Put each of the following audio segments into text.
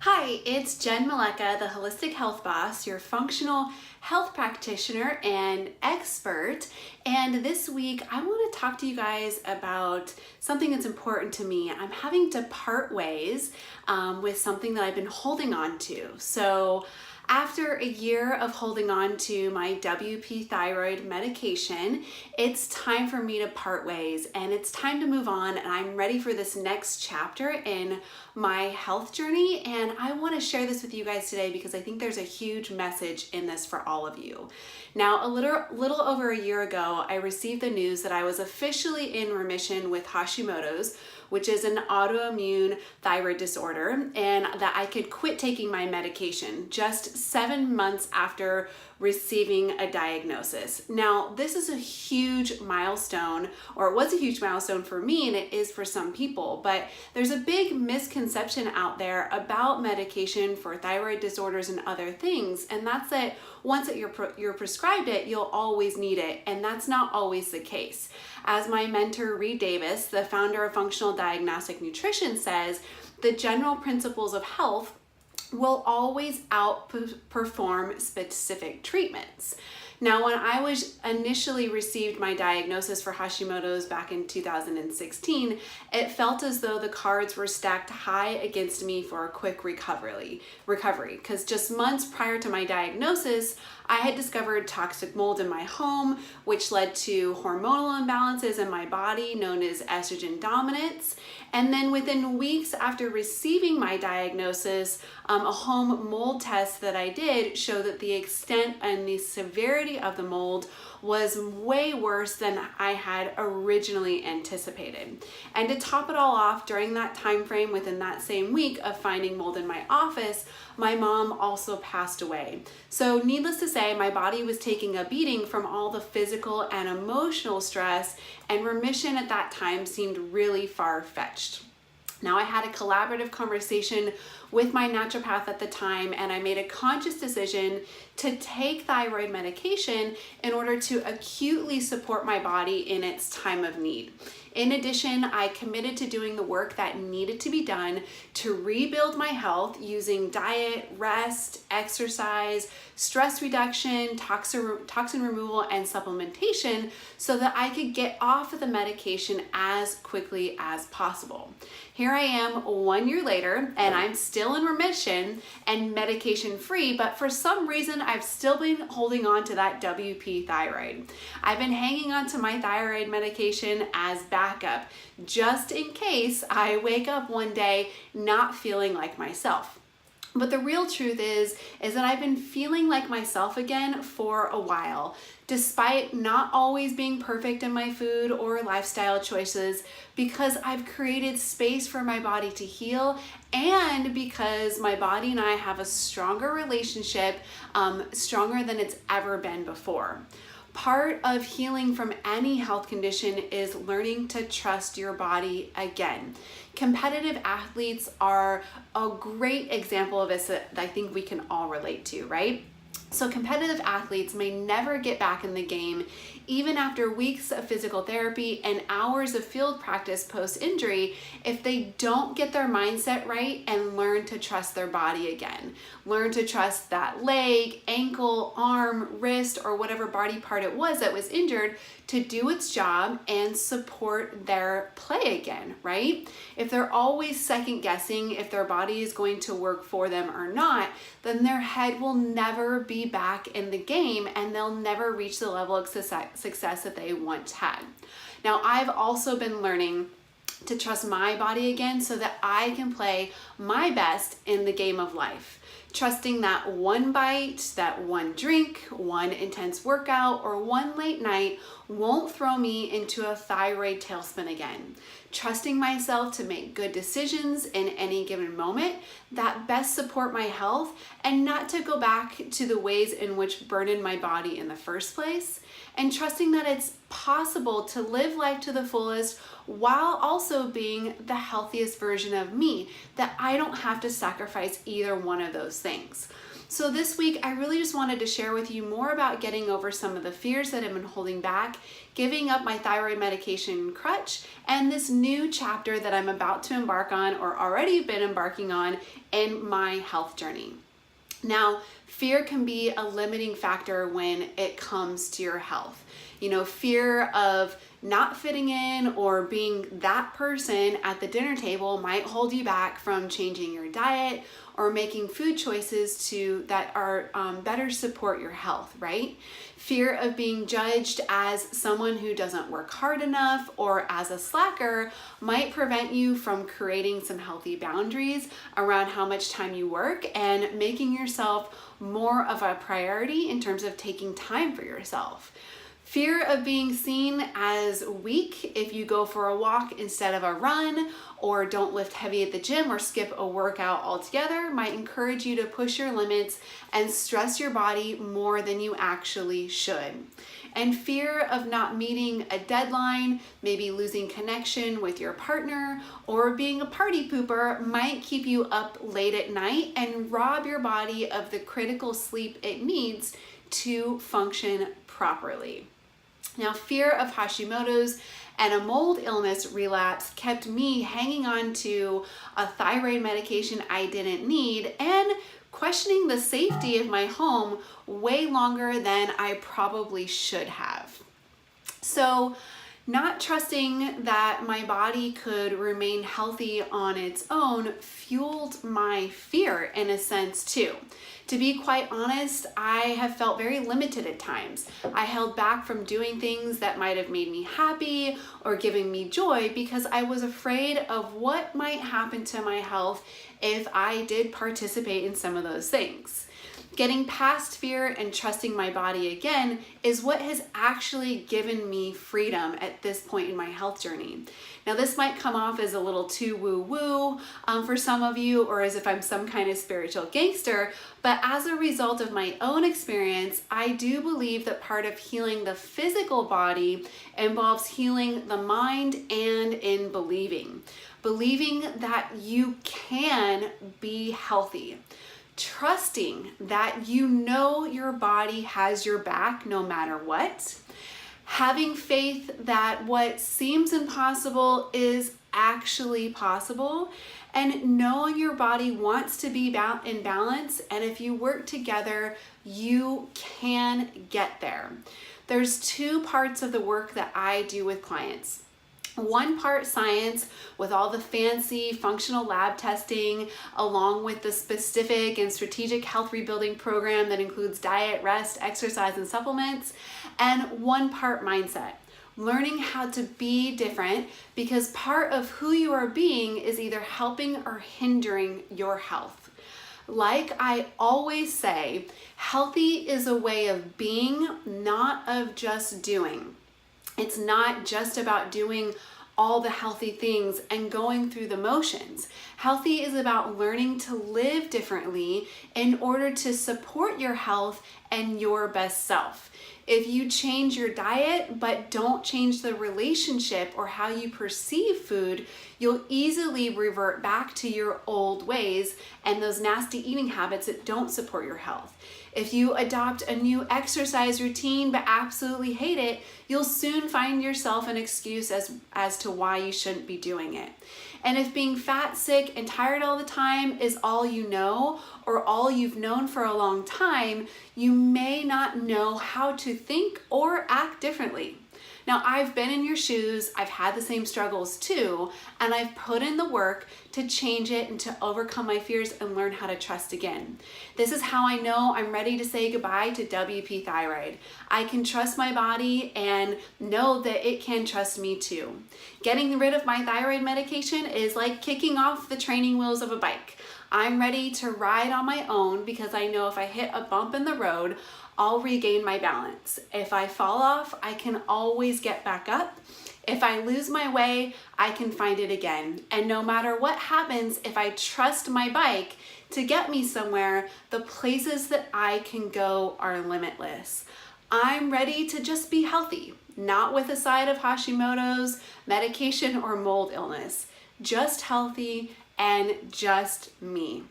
Hi, it's Jen Maleka, the Holistic Health Boss, your functional health practitioner and expert. And this week, I want to talk to you guys about something that's important to me. I'm having to part ways with something that I've been holding on to. So after a year of holding on to my WP thyroid medication, it's time for me to part ways and it's time to move on, and I'm ready for this next chapter in my health journey. And I want to share this with you guys today because I think there's a huge message in this for all of you. Now, a little over a year ago, I received the news that I was officially in remission with Hashimoto's, which is an autoimmune thyroid disorder, and that I could quit taking my medication just 7 months after receiving a diagnosis. Now, this is a huge milestone, or it was a huge milestone for me, and it is for some people, but there's a big misconception out there about medication for thyroid disorders and other things, and that's that once that you're prescribed it, you'll always need it, and that's not always the case. As my mentor, Reed Davis, the founder of Functional Diagnostic Nutrition, says, the general principles of health will always outperform specific treatments. Now, when I was initially received my diagnosis for Hashimoto's back in 2016, it felt as though the cards were stacked high against me for a quick recovery, because just months prior to my diagnosis, I had discovered toxic mold in my home, which led to hormonal imbalances in my body known as estrogen dominance. And then within weeks after receiving my diagnosis, a home mold test that I did showed that the extent and the severity of the mold was way worse than I had originally anticipated. And to top it all off, during that time frame within that same week of finding mold in my office, my mom also passed away. So needless to say, my body was taking a beating from all the physical and emotional stress, and remission at that time seemed really far-fetched. Now, I had a collaborative conversation with my naturopath at the time, and I made a conscious decision to take thyroid medication in order to acutely support my body in its time of need. In addition, I committed to doing the work that needed to be done to rebuild my health using diet, rest, exercise, stress reduction, toxin removal, and supplementation so that I could get off of the medication as quickly as possible. Here I am 1 year later, and I'm still in remission and medication free, but for some reason, I've still been holding on to that WP thyroid. I've been hanging on to my thyroid medication as backup, just in case I wake up one day not feeling like myself. But the real truth is that I've been feeling like myself again for a while, despite not always being perfect in my food or lifestyle choices, because I've created space for my body to heal, and because my body and I have a stronger relationship, stronger than it's ever been before. Part of healing from any health condition is learning to trust your body again. Competitive athletes are a great example of this that I think we can all relate to, right? So competitive athletes may never get back in the game even after weeks of physical therapy and hours of field practice post-injury if they don't get their mindset right and learn to trust their body again. Learn to trust that leg, ankle, arm, wrist, or whatever body part it was that was injured to do its job and support their play again, right? If they're always second guessing if their body is going to work for them or not, then their head will never be back in the game and they'll never reach the level of success that they once had. Now, I've also been learning to trust my body again so that I can play my best in the game of life. Trusting that one bite, that one drink, one intense workout, or one late night won't throw me into a thyroid tailspin again. Trusting myself to make good decisions in any given moment that best support my health and not to go back to the ways in which burdened my body in the first place. And trusting that it's possible to live life to the fullest while also being the healthiest version of me, that I don't have to sacrifice either one of those things. So this week, I really just wanted to share with you more about getting over some of the fears that have been holding back, giving up my thyroid medication crutch, and this new chapter that I'm about to embark on or already been embarking on in my health journey. Now, fear can be a limiting factor when it comes to your health. Fear of not fitting in or being that person at the dinner table might hold you back from changing your diet or making food choices that are better support your health, right? Fear of being judged as someone who doesn't work hard enough or as a slacker might prevent you from creating some healthy boundaries around how much time you work and making yourself more of a priority in terms of taking time for yourself. Fear of being seen as weak if you go for a walk instead of a run, or don't lift heavy at the gym or skip a workout altogether might encourage you to push your limits and stress your body more than you actually should. And fear of not meeting a deadline, maybe losing connection with your partner, or being a party pooper might keep you up late at night and rob your body of the critical sleep it needs to function properly. Now, fear of Hashimoto's and a mold illness relapse kept me hanging on to a thyroid medication I didn't need and questioning the safety of my home way longer than I probably should have. So, not trusting that my body could remain healthy on its own fueled my fear in a sense too. To be quite honest, I have felt very limited at times. I held back from doing things that might have made me happy or giving me joy because I was afraid of what might happen to my health if I did participate in some of those things. Getting past fear and trusting my body again is what has actually given me freedom at this point in my health journey. Now, this might come off as a little too woo-woo for some of you, or as if I'm some kind of spiritual gangster, but as a result of my own experience, I do believe that part of healing the physical body involves healing the mind and in believing that you can be healthy. Trusting that your body has your back no matter what. Having faith that what seems impossible is actually possible. And knowing your body wants to be in balance. And if you work together, you can get there. There's two parts of the work that I do with clients. One part science with all the fancy functional lab testing, along with the specific and strategic health rebuilding program that includes diet, rest, exercise, and supplements. And one part mindset, learning how to be different, because part of who you are being is either helping or hindering your health. Like I always say, healthy is a way of being, not of just doing. It's not just about doing all the healthy things and going through the motions. Healthy is about learning to live differently in order to support your health and your best self. If you change your diet but don't change the relationship or how you perceive food, you'll easily revert back to your old ways and those nasty eating habits that don't support your health. If you adopt a new exercise routine but absolutely hate it, you'll soon find yourself an excuse as to why you shouldn't be doing it. And if being fat, sick, and tired all the time is all you know, or all you've known for a long time, you may not know how to think or act differently. Now, I've been in your shoes, I've had the same struggles too, and I've put in the work to change it and to overcome my fears and learn how to trust again. This is how I know I'm ready to say goodbye to WP Thyroid. I can trust my body and know that it can trust me too. Getting rid of my thyroid medication is like kicking off the training wheels of a bike. I'm ready to ride on my own because I know if I hit a bump in the road, I'll regain my balance. If I fall off, I can always get back up. If I lose my way, I can find it again. And no matter what happens, if I trust my bike to get me somewhere, the places that I can go are limitless. I'm ready to just be healthy, not with a side of Hashimoto's, medication, or mold illness. Just healthy and just me.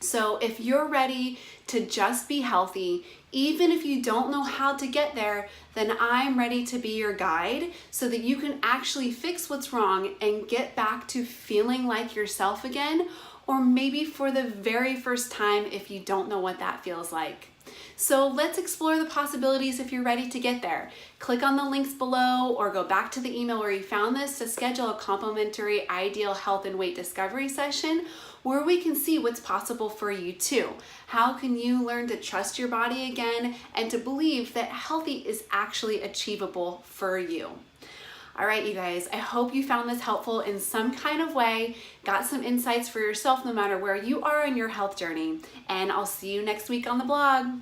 So if you're ready to just be healthy, even if you don't know how to get there, then I'm ready to be your guide so that you can actually fix what's wrong and get back to feeling like yourself again, or maybe for the very first time if you don't know what that feels like. So let's explore the possibilities if you're ready to get there. Click on the links below or go back to the email where you found this to schedule a complimentary ideal health and weight discovery session where we can see what's possible for you too. How can you learn to trust your body again and to believe that healthy is actually achievable for you? All right, you guys, I hope you found this helpful in some kind of way, got some insights for yourself no matter where you are in your health journey, and I'll see you next week on the blog.